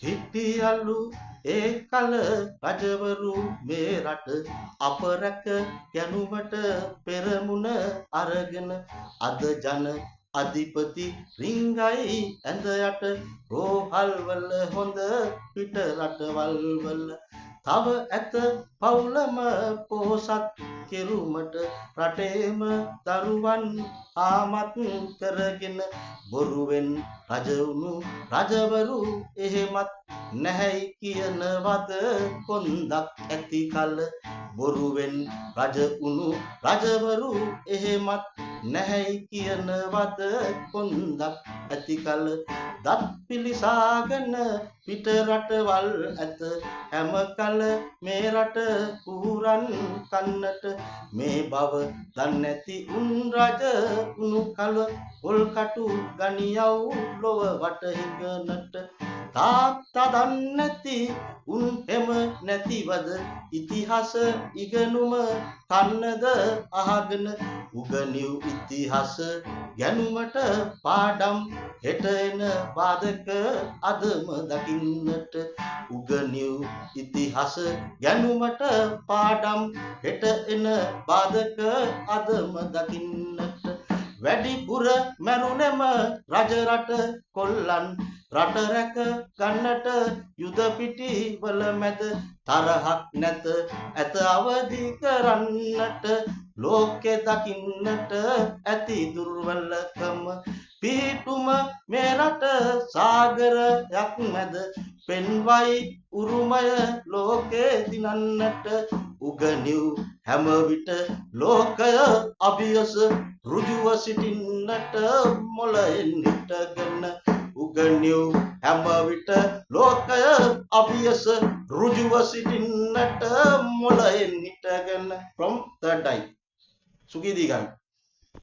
හිටියලු ඒ කල රජවරු මේ රට අප රැක ගැනුමට පෙරමුණ අරගෙන අද ජන අධිපති රිංගයි ඇඳ යට රෝහල්වල හොඳ පිට රටවල් වල තව ඇත පවුලම පොහොසත් කෙරුමට රටේම දරුවන් ආමත් කරගෙන බොරුවෙන් රජ වුණු රජවරු එහෙමත් නැහැයි කියනවද කොන්දක් ඇති කල බොරුවෙන් රජ වුණු රජවරු එහෙමත් නැහැයි කියනවද කොන්දක් ඇති කල දත් පිලිසාගෙන පිට රටවල් ඇත හැම කල මේ රට පුරන් කන්නට මේ බව දන්නේ නැති උන් රජ වුණු කල පොල් කටු ගනියව් ලොව වට හිඟනට තාත්තා දන්නේ නැති උන් එම නැතිවද ඉතිහාස ඉගෙනුම කන්නද අහගෙන උගනිව් ඉතිහාස ගැනුමට පාඩම් හෙට එන බාධක අදම දකින්නට උගනිව් ඉතිහාස ගැනුමට පාඩම් හෙට එන බාධක අදම දකින්නට වැඩිපුර මරුණෙම රජ රට කොල්ලන් රට රැක ගන්නට යුද පිටිවල මැද තරහක් නැත ඇත අවදි කරන්නට ලෝකෙ දකින්නට ඇති දුර්වලකම පිහිටුම මේ රට සාගරයක් මැද පෙන්වයි උරුමය ලෝකේ දිනන්නට උගනිව් හැම විට ලෝකය අභියස ඍජුව සිටින්නට මොළයෙන් හිටගෙන උගනිව් හැම විට ලෝකය අභියස ඍජුව සිටින්නට මොළයෙන් හිටගෙන from third eye සුගීදී ගන්න